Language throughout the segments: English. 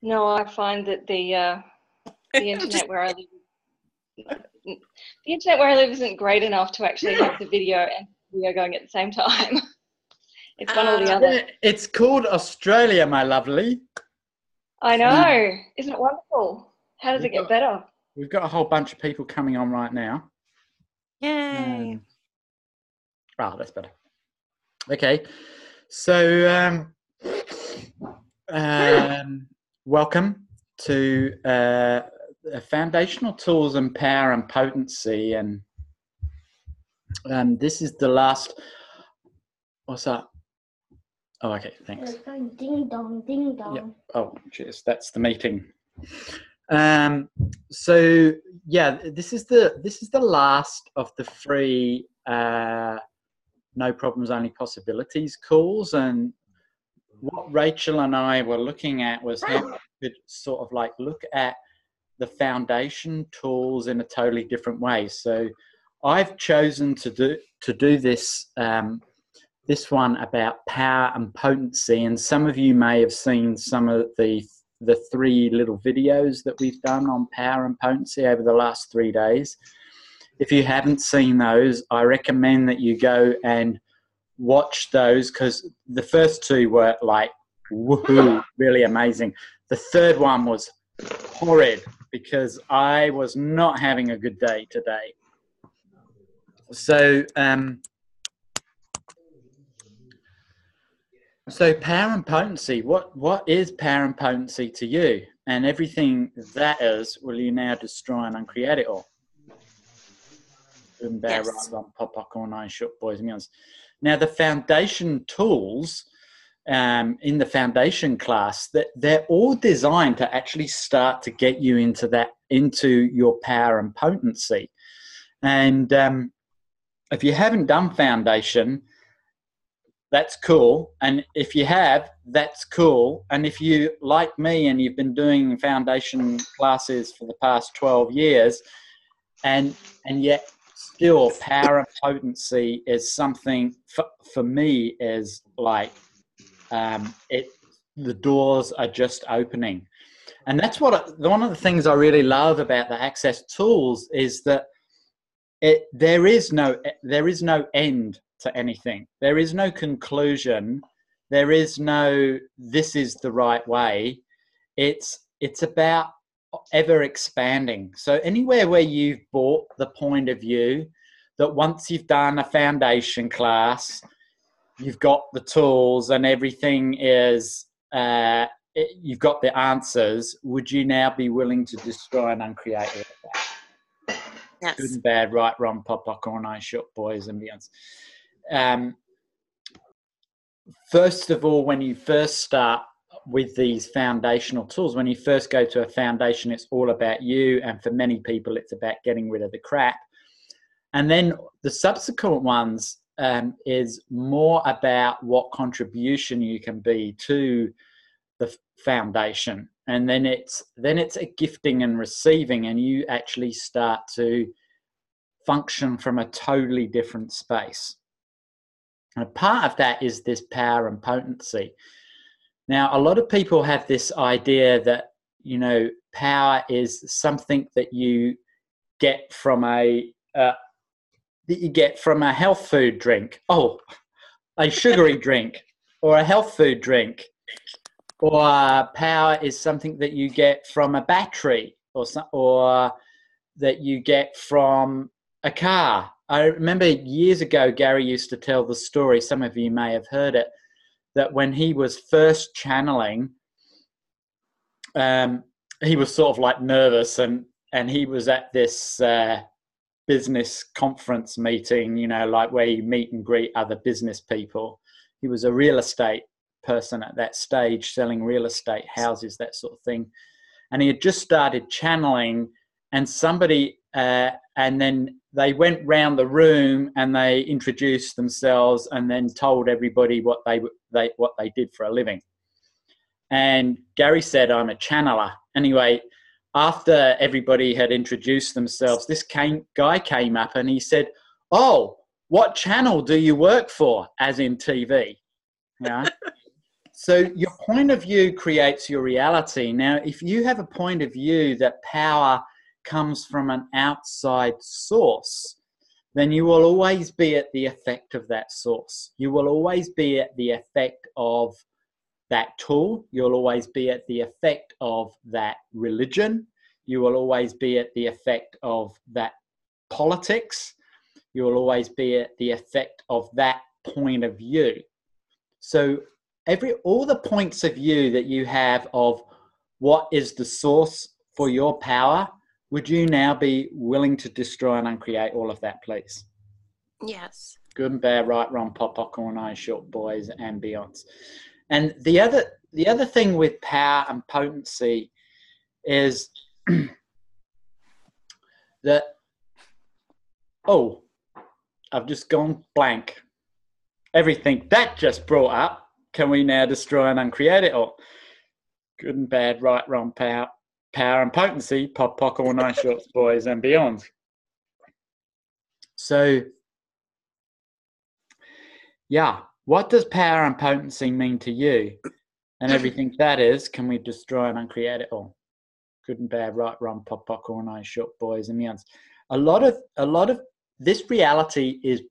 No, I find that the internet where I live, the internet where I live isn't great enough to actually have the video and video going at the same time. It's one or the other. Yeah, it's called Australia, my lovely. I know. Isn't it wonderful? How does it get better? We've got a whole bunch of people coming on right now. Yay. Oh, that's better. Okay. So, welcome to Foundational Tools and Power and Potency. And this is the last... What's that? Oh, okay, thanks. Ding dong, ding dong. Yeah. Oh, cheers. That's the meeting. So yeah, this is the last of the free No Problems Only Possibilities calls, and what Rachel and I were looking at was how we could sort of like look at the foundation tools in a totally different way. So I've chosen to do this this one about power and potency, and some of you may have seen some of the 3 little videos that we've done on power and potency over the last 3 days. If you haven't seen those, I recommend that you go and watch those, because the first 2 were like woohoo, really amazing. The third one was horrid because I was not having a good day today. So power and potency, what is power and potency to you? And everything that is, will you now destroy and uncreate it all? Yes. Boys and girls. Now the foundation tools in the foundation class, they're all designed to actually start to get you into your power and potency. And if you haven't done foundation, that's cool. And if you have, that's cool. And if you, like me, and you've been doing foundation classes for the past 12 years, and yet still power and potency is something, for me, is like, the doors are just opening. And that's one of the things I really love about the Access tools is that there is no end to anything. There is no conclusion. There is no this is the right way. It's about ever expanding. So anywhere where you've bought the point of view that once you've done a foundation class, you've got the tools and everything is you've got the answers, would you now be willing to destroy and uncreate all of that? Yes. Good and bad, right, wrong, pop, corn, ice, short, boys and beyonds. First of all, when you first start with these foundational tools, when you first go to a foundation, it's all about you, and for many people it's about getting rid of the crap. And then the subsequent ones is more about what contribution you can be to the foundation, and then it's a gifting and receiving, and you actually start to function from a totally different space. And a part of that is this power and potency. Now, a lot of people have this idea that, you know, power is something that you get from a health food drink. Oh, a sugary drink, or a health food drink. Or power is something that you get from a battery, or that you get from a car. I remember years ago, Gary used to tell the story, some of you may have heard it, that when he was first channeling, he was sort of like nervous, and he was at this business conference meeting, you know, like where you meet and greet other business people. He was a real estate person at that stage, selling real estate, houses, that sort of thing. And he had just started channeling, and somebody, and then they went round the room and they introduced themselves and then told everybody what they did for a living. And Gary said, "I'm a channeler." Anyway, after everybody had introduced themselves, this guy came up and he said, "Oh, what channel do you work for?" As in TV. Yeah. So your point of view creates your reality. Now, if you have a point of view that power comes from an outside source, then you will always be at the effect of that source. You will always be at the effect of that tool. You'll always be at the effect of that religion. You will always be at the effect of that politics. You will always be at the effect of that point of view. So all the points of view that you have of what is the source for your power, would you now be willing to destroy and uncreate all of that, please? Yes. Good and bad, right, wrong, pop, popcorn, eyes, short boys, and beyonds. And the other thing with power and potency is that, oh, I've just gone blank. Everything that just brought up, can we now destroy and uncreate it all? Good and bad, right, wrong, power and potency, pop, popcorn, eyes, shorts, boys, and beyonds. So, yeah, what does power and potency mean to you? And everything that is, can we destroy and uncreate it all? Good and bad, right, wrong, pop, popcorn, eyes, short, boys, and beyonds. A lot of this reality is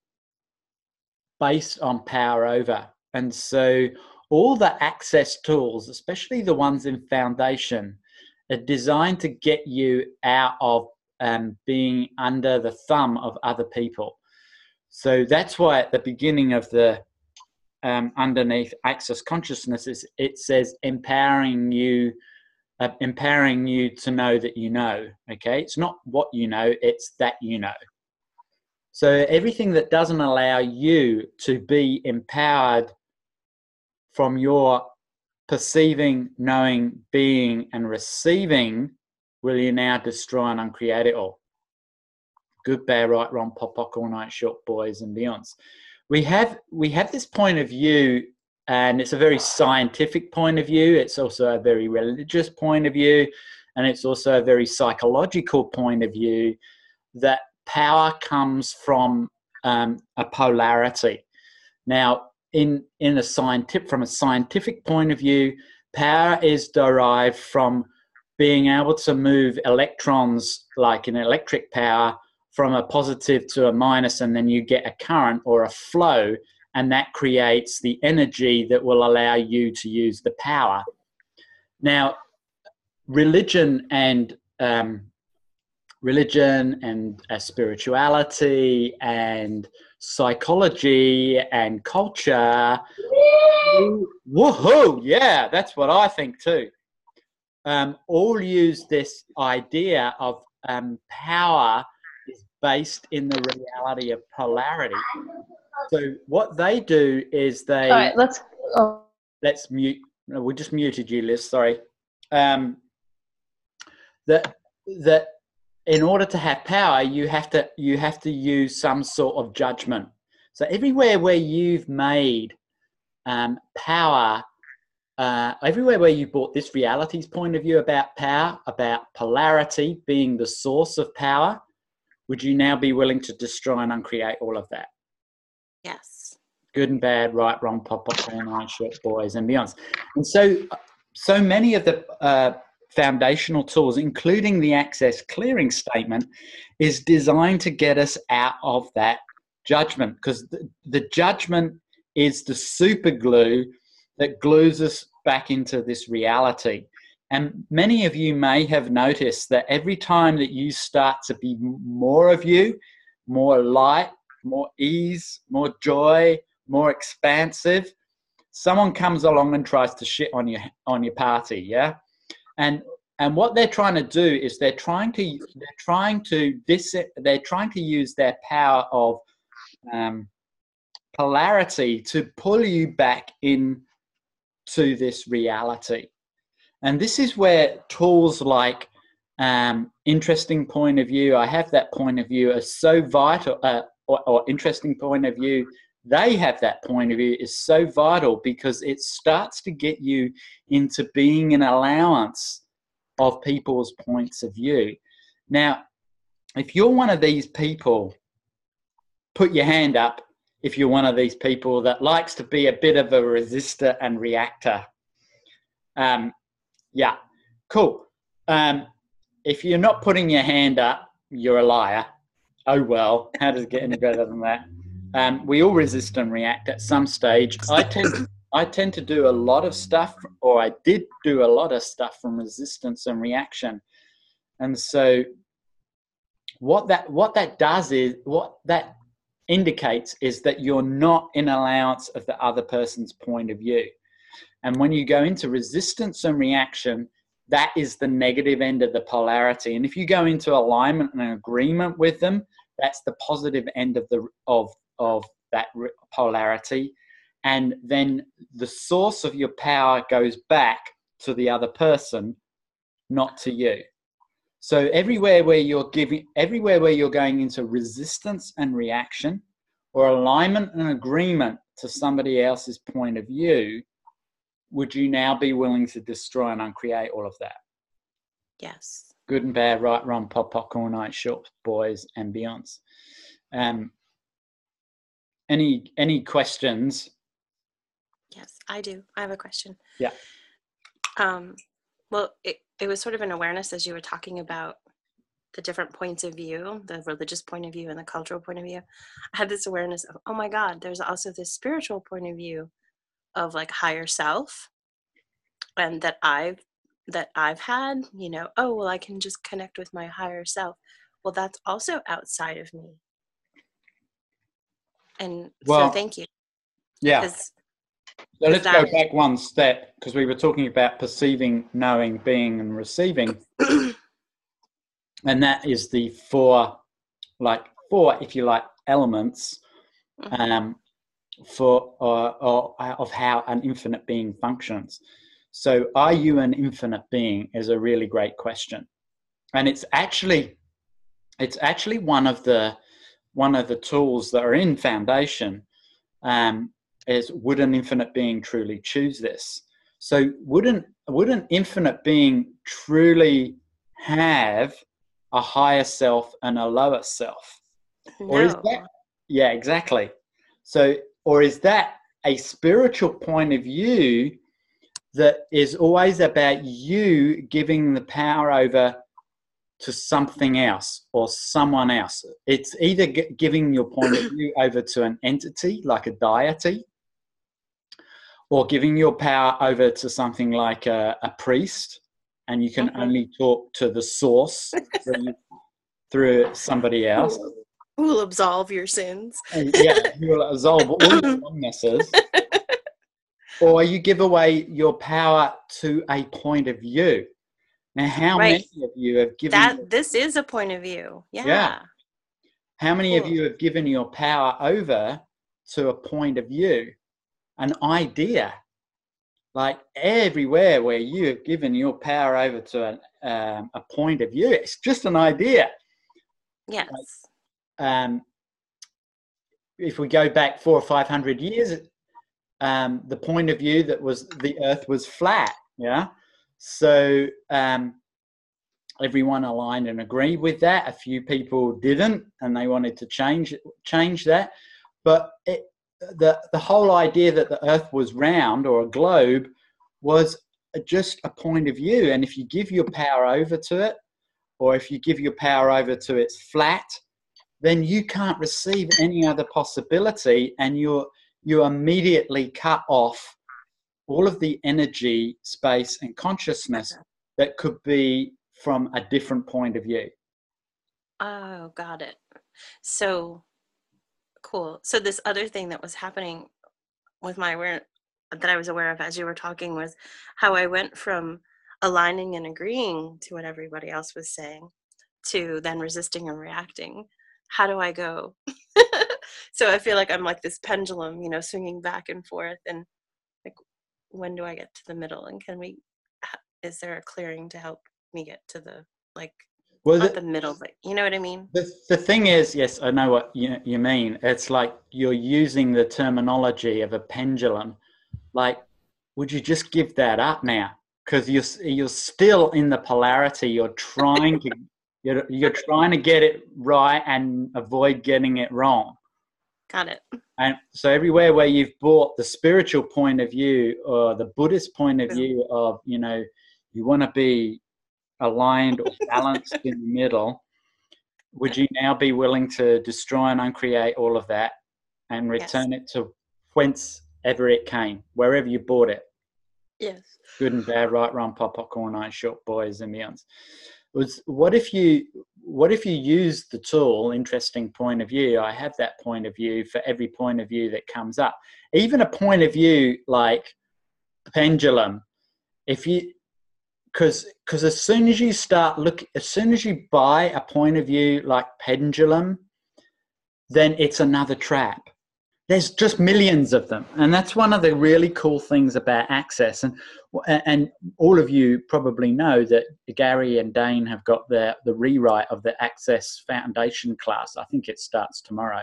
based on power over. And so all the access tools, especially the ones in Foundation, are designed to get you out of being under the thumb of other people. So that's why at the beginning of the underneath Access Consciousness, it says empowering you to know that you know. Okay, it's not what you know, it's that you know. So everything that doesn't allow you to be empowered from your perceiving, knowing, being, and receiving, will you now destroy and uncreate it all? Good, bad, right, wrong, pop, all night, short, boys, and beyonds. We have this point of view, and it's a very scientific point of view. It's also a very religious point of view, and it's also a very psychological point of view, that power comes from a polarity. Now, from a scientific point of view, power is derived from being able to move electrons, like in electric power, from a positive to a minus, and then you get a current or a flow, and that creates the energy that will allow you to use the power. Now, religion and spirituality and psychology and culture, woohoo, yeah, that's what I think too, all use this idea of power is based in the reality of polarity. So what they do is they... All right, let's mute. No, we just muted you, Liz, sorry. That in order to have power, you have to use some sort of judgment. So everywhere where you've made power, everywhere where you brought this reality's point of view about power, about polarity being the source of power, would you now be willing to destroy and uncreate all of that? Yes. Good and bad, right, wrong, pop, popcorn, eyes, short, boys, and beyonds. And so many of the foundational tools, including the access clearing statement, is designed to get us out of that judgment, because the judgment is the super glue that glues us back into this reality. And many of you may have noticed that every time that you start to be more of you, more light, more ease, more joy, more expansive, someone comes along and tries to shit on your party, yeah? And what they're trying to do is they're trying to use their power of polarity to pull you back in to this reality. And this is where tools like interesting point of view, I have that point of view, are so vital, or interesting point of view, they have that point of view, is so vital, because it starts to get you into being an allowance of people's points of view. Now, if you're one of these people, put your hand up if you're one of these people that likes to be a bit of a resistor and reactor. Yeah, cool. If you're not putting your hand up, you're a liar. Oh, well, how does it get any better than that? We all resist and react at some stage. I tend to do a lot of stuff, or I did do a lot of stuff from resistance and reaction. And so what that does is, what that indicates is that you're not in allowance of the other person's point of view. And when you go into resistance and reaction, that is the negative end of the polarity. And if you go into alignment and agreement with them, that's the positive end of that polarity. And then the source of your power goes back to the other person, not to you. So everywhere where you're going into resistance and reaction, or alignment and agreement to somebody else's point of view, would you now be willing to destroy and uncreate all of that? Yes. Good and bad, right, wrong, pop, popcorn, night, short, boys, and beyonds. Any questions? Yes, I do. I have a question. Yeah. Well, it was sort of an awareness as you were talking about the different points of view, the religious point of view and the cultural point of view. I had this awareness of, oh my God, there's also this spiritual point of view of like higher self, and that I've had, oh, well, I can just connect with my higher self. Well, that's also outside of me. And so thank you. Yeah. So let's go back one step, because we were talking about perceiving, knowing, being, and receiving. And that is the four, if you like, elements of how an infinite being functions. So are you an infinite being is a really great question. And it's actually one of the tools that are in Foundation, is, would an infinite being truly choose this? So would an infinite being truly have a higher self and a lower self? No. Or is that, yeah, exactly. So, or is that a spiritual point of view that is always about you giving the power over to something else or someone else? It's either giving your point of view over to an entity like a deity, or giving your power over to something like a priest, and you can only talk to the source through somebody else. Who will absolve your sins. Yeah, who will absolve all your wrongness. Or you give away your power to a point of view. Now, how many of you have given... This is a point of view. Yeah. How many of you have given your power over to a point of view, an idea? Like everywhere where you have given your power over to a point of view, it's just an idea. Yes. If we go back 400 or 500 years, the point of view that was the Earth was flat. Yeah. So everyone aligned and agreed with that. A few people didn't, and they wanted to change that. But the whole idea that the Earth was round or a globe was just a point of view. And if you give your power over to it, or if you give your power over to its flat, then you can't receive any other possibility, and you immediately cut off all of the energy, space, and consciousness that could be from a different point of view. Oh, got it. So cool. So this other thing that was happening with that I was aware of as you were talking was how I went from aligning and agreeing to what everybody else was saying to then resisting and reacting. How do I go? So I feel like I'm like this pendulum, swinging back and forth, and like, when do I get to the middle? And is there a clearing to help me get to the, not the middle, but you know what I mean? The thing is, yes, I know what you mean. It's like you're using the terminology of a pendulum. Like, would you just give that up now? Because you're still in the polarity. You're trying to get it right and avoid getting it wrong. Got it. And so everywhere where you've brought the spiritual point of view or the Buddhist point of view of, you know, you want to be aligned or balanced in the middle, would you now be willing to destroy and uncreate all of that and return it to whence ever it came, wherever you bought it? Yes. Good and bad, right, wrong, pop, popcorn, night, short, boys and beyonds. What if you use the tool, interesting point of view, I have that point of view for every point of view that comes up. Even a point of view like pendulum, because as soon as you as soon as you buy a point of view like pendulum, then it's another trap. There's just millions of them. And that's one of the really cool things about Access. And all of you probably know that Gary and Dane have got the rewrite of the Access Foundation class. I think it starts tomorrow.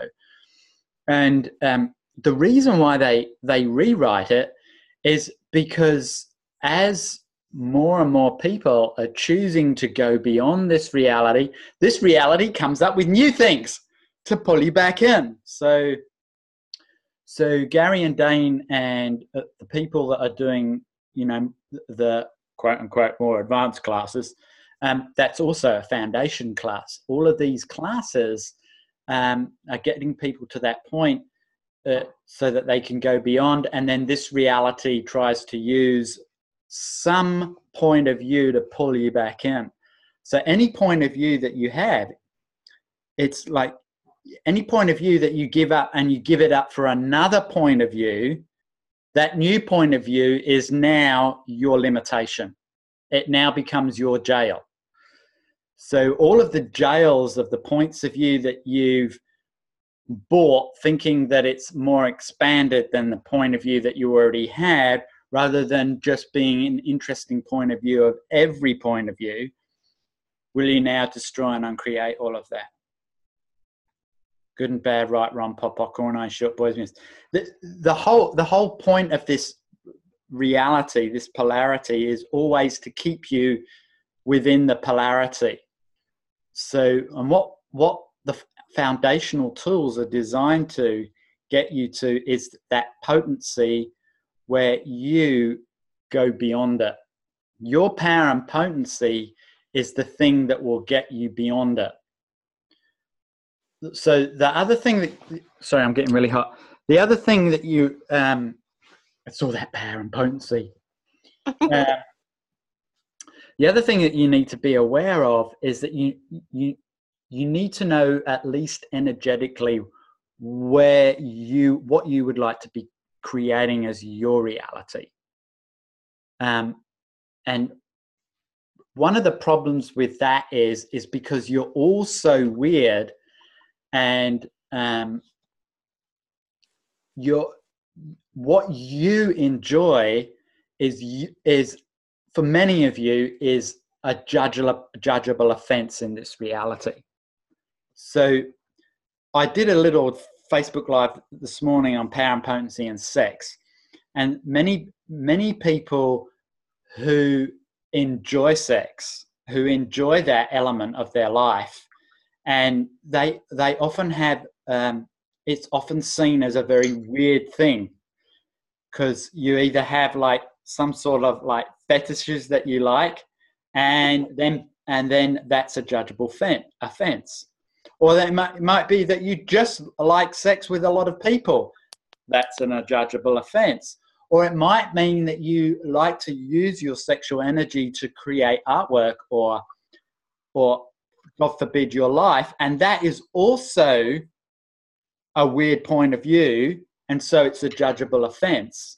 And the reason why they rewrite it is because as more and more people are choosing to go beyond this reality comes up with new things to pull you back in. So Gary and Dane and the people that are doing, you know, the quote unquote more advanced classes, that's also a foundation class. All of these classes are getting people to that point so that they can go beyond. And then this reality tries to use some point of view to pull you back in. So any point of view that you have, it's like, any point of view that you give up and you give it up for another point of view, that new point of view is now your limitation. It now becomes your jail. So all of the jails of the points of view that you've bought thinking that it's more expanded than the point of view that you already had, rather than just being an interesting point of view of every point of view, will you now destroy and uncreate all of that? Good and bad, right, wrong, pop, popcorn, ice, short, boys, miss. The whole point of this reality, this polarity, is always to keep you within the polarity. So, and what the foundational tools are designed to get you to is that potency where you go beyond it. Your power and potency is the thing that will get you beyond it. So the other thing that, sorry, I'm getting really hot. The other thing that you, it's all that power and potency. The other thing that you need to be aware of is that you need to know at least energetically what you would like to be creating as your reality. And one of the problems with that is because you're all so weird. And what you enjoy is for many of you is a judgeable offense in this reality. So I did a little Facebook Live this morning on power and potency and sex, and many people who enjoy sex, who enjoy that element of their life, and they often have, it's often seen as a very weird thing, because you either have like some sort of like fetishes that you like, and then that's a judgeable offense. Or that might be that you just like sex with a lot of people. That's a judgeable offense. Or it might mean that you like to use your sexual energy to create artwork or God forbid, your life. And that is also a weird point of view. And so it's a judgeable offense.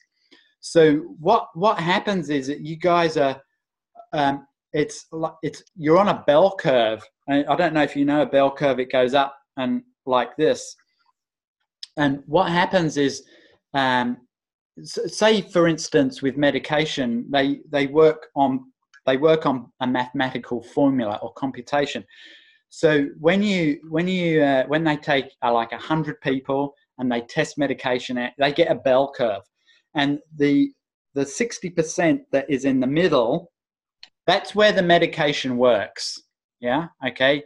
So what happens is that you guys are, you're on a bell curve. I don't know if you know a bell curve, it goes up and like this. And what happens is, say for instance, with medication, they work on a mathematical formula or computation. So when they take like 100 people and they test medication out, they get a bell curve, and the 60% that is in the middle, that's where the medication works. Yeah. Okay.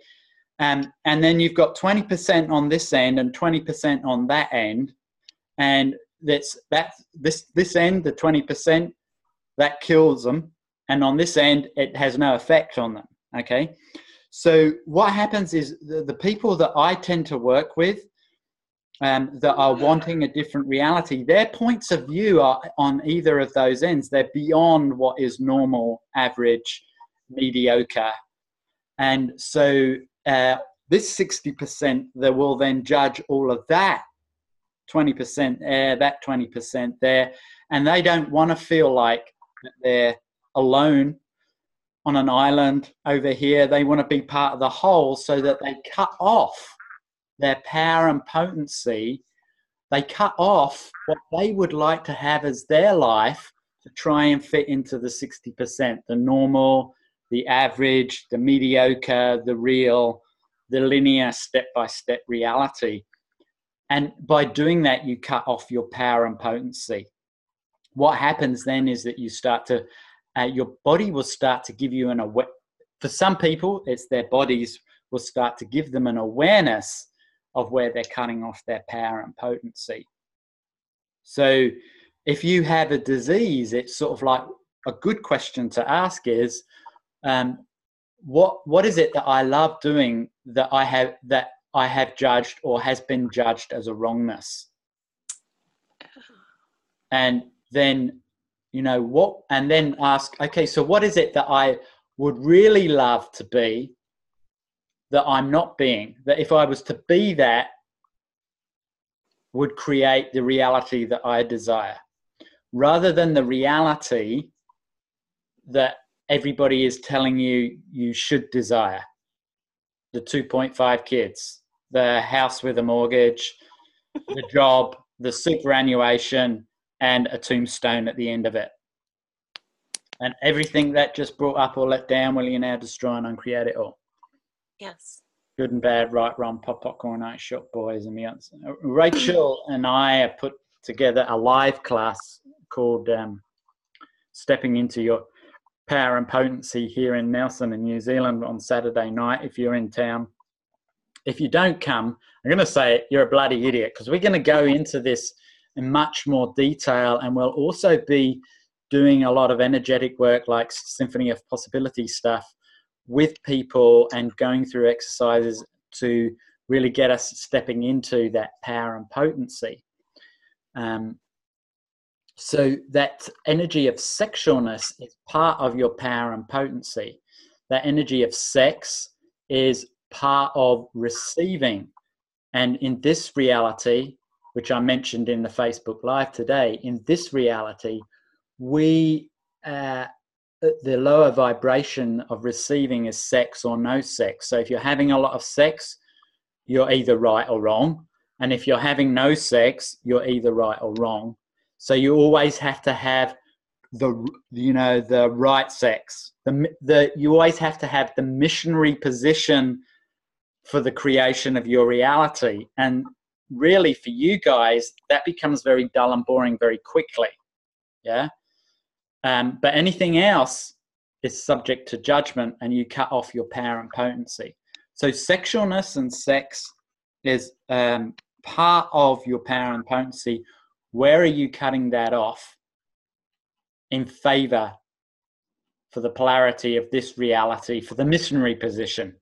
and then you've got 20% on this end and 20% on that end, and this end, the 20%, that kills them, and on this end it has no effect on them. Okay, so what happens is the people that I tend to work with, that are wanting a different reality, their points of view are on either of those ends. They're beyond what is normal, average, mediocre. And so this 60%, they will then judge all of that 20% there, that 20% there, and they don't want to feel like they're alone on an island over here. They want to be part of the whole, so that they cut off their power and potency. They cut off what they would like to have as their life to try and fit into the 60%, the normal, the average, the mediocre, the real, the linear step-by-step reality. And by doing that, you cut off your power and potency. What happens then is that you start to, your body will start to give you for some people, it's their bodies will start to give them an awareness of where they're cutting off their power and potency. So if you have a disease, it's sort of like a good question to ask is, what is it that I love doing that I have judged or has been judged as a wrongness? And then, and then ask, okay, so what is it that I would really love to be that I'm not being, that if I was to be that, would create the reality that I desire, rather than the reality that everybody is telling you you should desire. The 2.5 kids, the house with a mortgage, the job, the superannuation, and a tombstone at the end of it. And everything that just brought up or let down, will you now destroy and uncreate it all? Yes. Good and bad, right, wrong, pop, popcorn, ice, shot, boys, and beyond. Rachel and I have put together a live class called Stepping Into Your Power and Potency here in Nelson in New Zealand on Saturday night, if you're in town. If you don't come, I'm going to say you're a bloody idiot, because we're going to go into this in much more detail, and we'll also be doing a lot of energetic work like Symphony of Possibility stuff with people and going through exercises to really get us stepping into that power and potency. So that energy of sexualness is part of your power and potency. That energy of sex is part of receiving. And in this reality, which I mentioned in the Facebook Live today, in this reality, the lower vibration of receiving is sex or no sex. So if you're having a lot of sex, you're either right or wrong. And if you're having no sex, you're either right or wrong. So you always have to have the right sex. You always have to have the missionary position for the creation of your reality. And really for you guys, that becomes very dull and boring very quickly. Yeah. But anything else is subject to judgment, and you cut off your power and potency. So sexualness and sex is part of your power and potency. Where are you cutting that off in favor for the polarity of this reality, for the missionary position?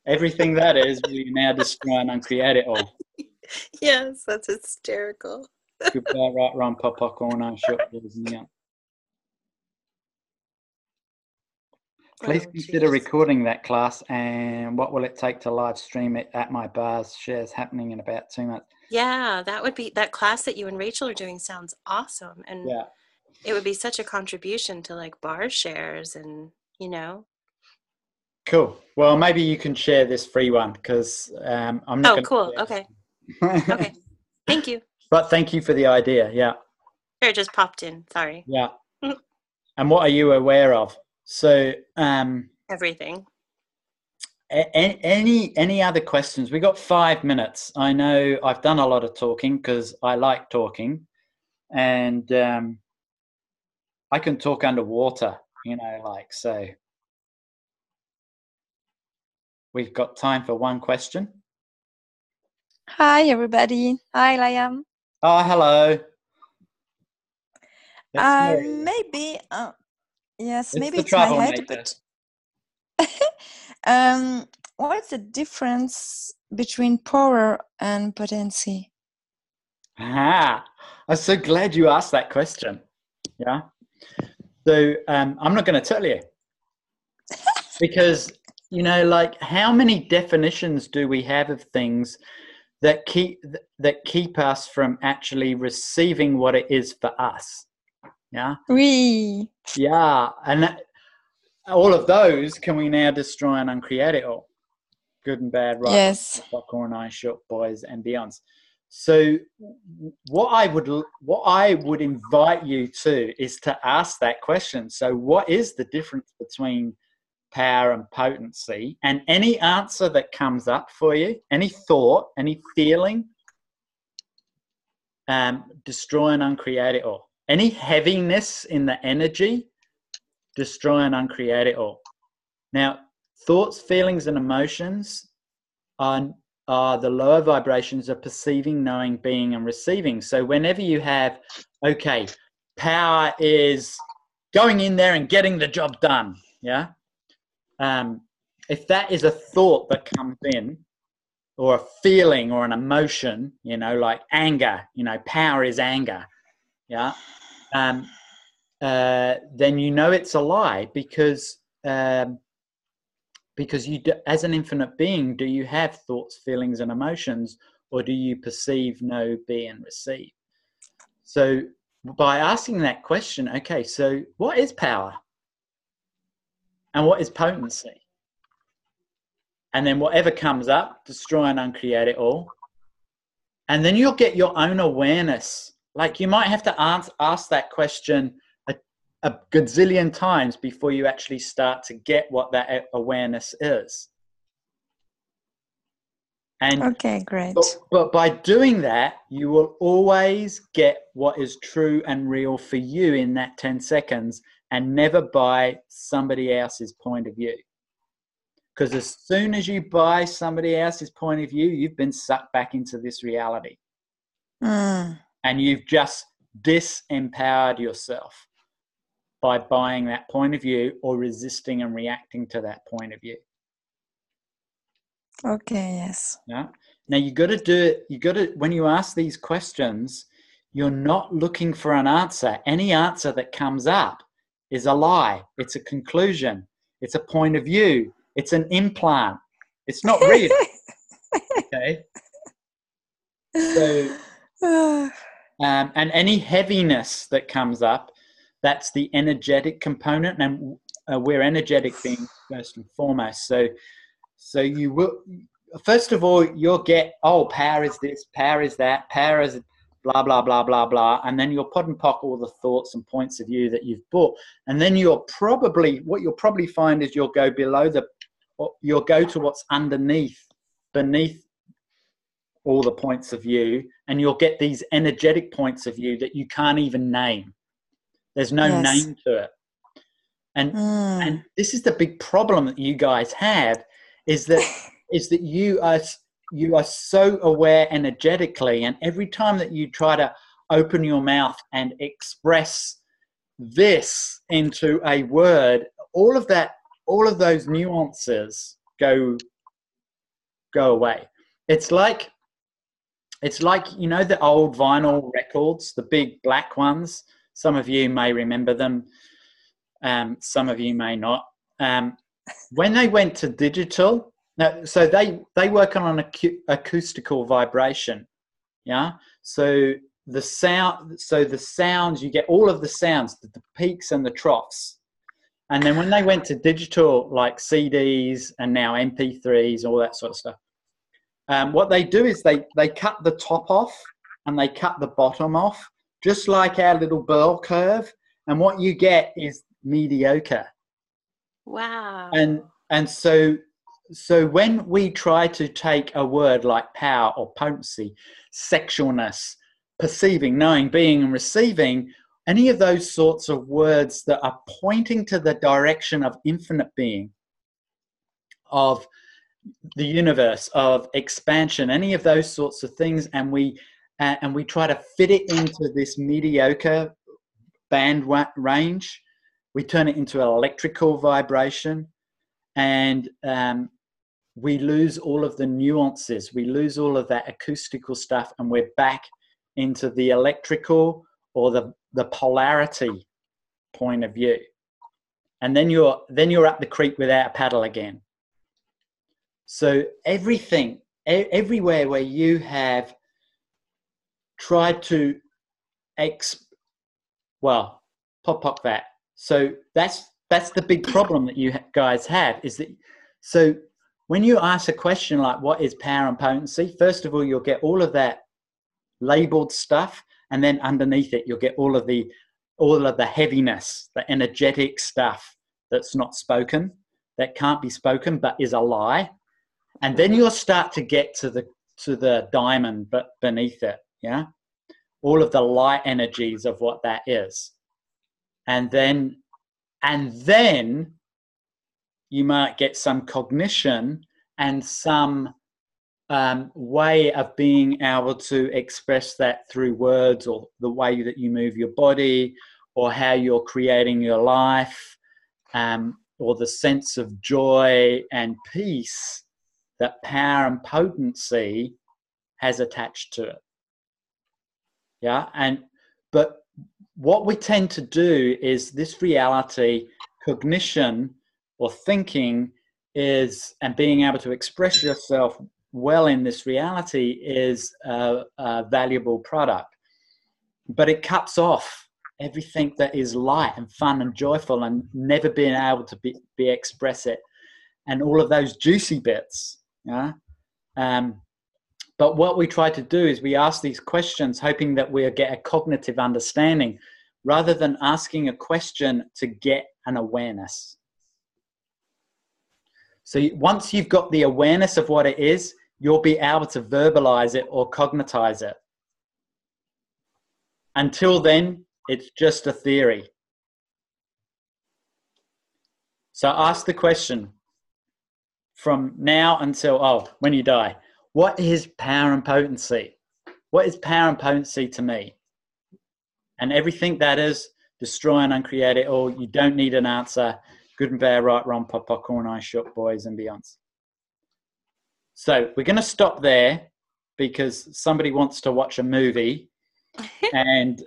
Everything that is, we now destroy and uncreate it all. Yes, that's hysterical. Goodbye, right, wrong, pop, popcorn, ice, shot, boys, and beyond. Please consider recording that class, and what will it take to live stream it at my bars? Shares happening in about 2 months. Yeah, that class that you and Rachel are doing sounds awesome. And yeah, it would be such a contribution to like bar shares and, Cool. Well, maybe you can share this free one, because I'm not. Oh, cool. Okay. Okay. Thank you. But thank you for the idea. Yeah. Sure, it just popped in. Sorry. Yeah. And what are you aware of? So everything. Any other questions? We got 5 minutes. I know I've done a lot of talking because I like talking, and I can talk underwater, so we've got time for one question. Hi, everybody. Hi, Liam. Oh, hello. That's Mary. Maybe, yes, It's maybe the it's my head, troublemaker. but what's the difference between power and potency? Ah, I'm so glad you asked that question. Yeah. So I'm not going to tell you because, you know, like how many definitions do we have of things that keep us from actually receiving what it is for us? Yeah. Oui. Yeah. And all of those can we now destroy and uncreate it all? Good and bad, right? Yes. Popcorn, ice, short boys, and beyonds. So, what I would invite you to is to ask that question. So, what is the difference between power and potency? And any answer that comes up for you, any thought, any feeling, destroy and uncreate it all. Any heaviness in the energy, destroy and uncreate it all. Now, thoughts, feelings, and emotions are the lower vibrations of perceiving, knowing, being, and receiving. So whenever you have, okay, power is going in there and getting the job done, yeah? If that is a thought that comes in, or a feeling or an emotion, you know, like anger, you know, power is anger, yeah? Then you know it's a lie because you, as an infinite being, do you have thoughts, feelings, and emotions, or do you perceive, know, be, and receive? So by asking that question, okay, so what is power? And what is potency? And then whatever comes up, destroy and uncreate it all. And then you'll get your own awareness. Like you might have to ask that question a gazillion times before you actually start to get what that awareness is. And okay, great. But by doing that, you will always get what is true and real for you in that 10 seconds and never by somebody else's point of view. Because as soon as you buy somebody else's point of view, you've been sucked back into this reality. And you've just disempowered yourself by buying that point of view or resisting and reacting to that point of view. Okay, yes. Yeah. Now you got to do it. You got to, when you ask these questions, you're not looking for an answer. Any answer that comes up is a lie. It's a conclusion. It's a point of view. It's an implant. It's not real. Okay. So, and any heaviness that comes up, that's the energetic component, and we're energetic beings first and foremost. So you will, first of all, you'll get, oh, power is this, power is that, power is blah, blah, blah, blah, blah. And then you'll pot and pock all the thoughts and points of view that you've bought. And then what you'll probably find is you'll go you'll go to what's beneath all the points of view, and you'll get these energetic points of view that you can't even name. There's no name to it. And this is the big problem that you guys have, is that you are so aware energetically, and every time that you try to open your mouth and express this into a word, all of those nuances go away. It's like you know the old vinyl records, the big black ones. Some of you may remember them. Some of you may not. When they went to digital, so they work on an acoustical vibration. Yeah. So the sounds, you get all of the sounds, the peaks and the troughs. And then when they went to digital, like CDs and now MP3s, all that sort of stuff, what they do is they cut the top off and they cut the bottom off, just like our little bell curve. And what you get is mediocre. Wow. And so when we try to take a word like power or potency, sexualness, perceiving, knowing, being, and receiving, any of those sorts of words that are pointing to the direction of infinite being, of the universe, of expansion, any of those sorts of things, and we try to fit it into this mediocre band range. We turn it into an electrical vibration, and we lose all of the nuances. We lose all of that acoustical stuff, and we're back into the electrical or the polarity point of view. And then you're up the creek without a paddle again. So everything, everywhere where you have tried to pop that. So that's the big problem that you guys have, is that, so when you ask a question like what is power and potency, first of all, you'll get all of that labeled stuff, and then underneath it you'll get all of the heaviness, the energetic stuff that's not spoken, that can't be spoken but is a lie. And then you'll start to get to the diamond but beneath it, yeah, all of the light energies of what that is. And then you might get some cognition and some way of being able to express that through words, or the way that you move your body, or how you're creating your life, or the sense of joy and peace that power and potency has attached to it. Yeah, but what we tend to do is this reality, cognition or thinking is, and being able to express yourself well in this reality is a valuable product, but it cuts off everything that is light and fun and joyful, and never being able to be express it, and all of those juicy bits. Yeah. But what we try to do is we ask these questions hoping that we'll get a cognitive understanding, rather than asking a question to get an awareness. So once you've got the awareness of what it is, you'll be able to verbalize it or cognitize it. Until then, it's just a theory. So ask the question from now until, when you die. What is power and potency? What is power and potency to me? And everything that is, destroy and uncreate it all. You don't need an answer. Good and bad, right, wrong, pop, popcorn, ice, short, boys and beyonds. So we're going to stop there because somebody wants to watch a movie and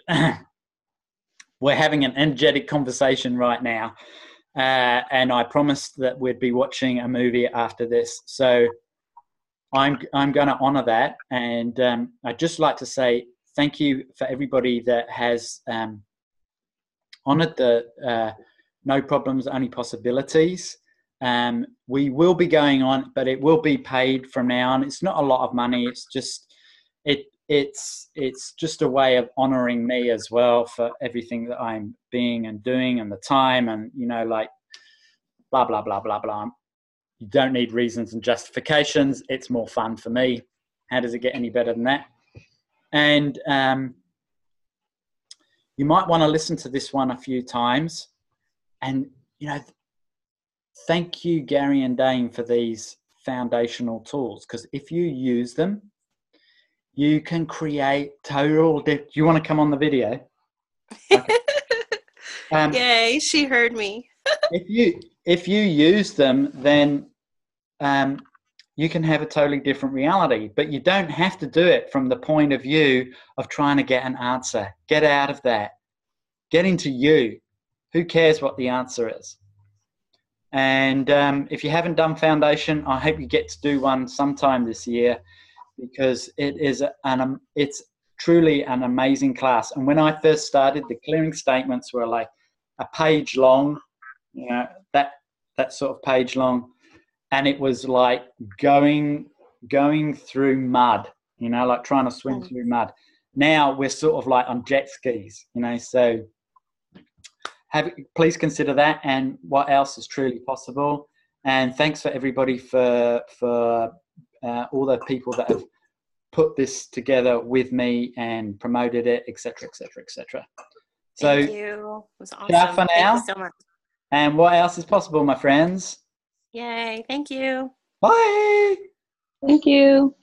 we're having an energetic conversation right now. And I promised that we'd be watching a movie after this. So I'm going to honor that. And I'd just like to say thank you for everybody that has honored the No Problems, Only Possibilities. We will be going on, but it will be paid from now on. It's not a lot of money. It's just it's just a way of honoring me as well for everything that I'm being and doing, and the time, and like blah blah blah blah blah. You don't need reasons and justifications. It's more fun for me. How does it get any better than that? And you might want to listen to this one a few times, and thank you, Gary and Dane, for these foundational tools, because if you use them, you can create total. Do you want to come on the video? Okay. Yay! She heard me. if you use them, then you can have a totally different reality. But you don't have to do it from the point of view of trying to get an answer. Get out of that. Get into you. Who cares what the answer is? And if you haven't done Foundation, I hope you get to do one sometime this year, because it's truly an amazing class. And when I first started, the clearing statements were like a page long, that sort of page long, and it was like going through mud, like trying to swim through mud. Now we're sort of like on jet skis, so please consider that, and what else is truly possible. And thanks for everybody for all the people that have put this together with me and promoted it, etc., etc., etc. So thank you. It was awesome. ciao for now. Thank you so much. And what else is possible, my friends? Yay! Thank you. Bye. Thank you.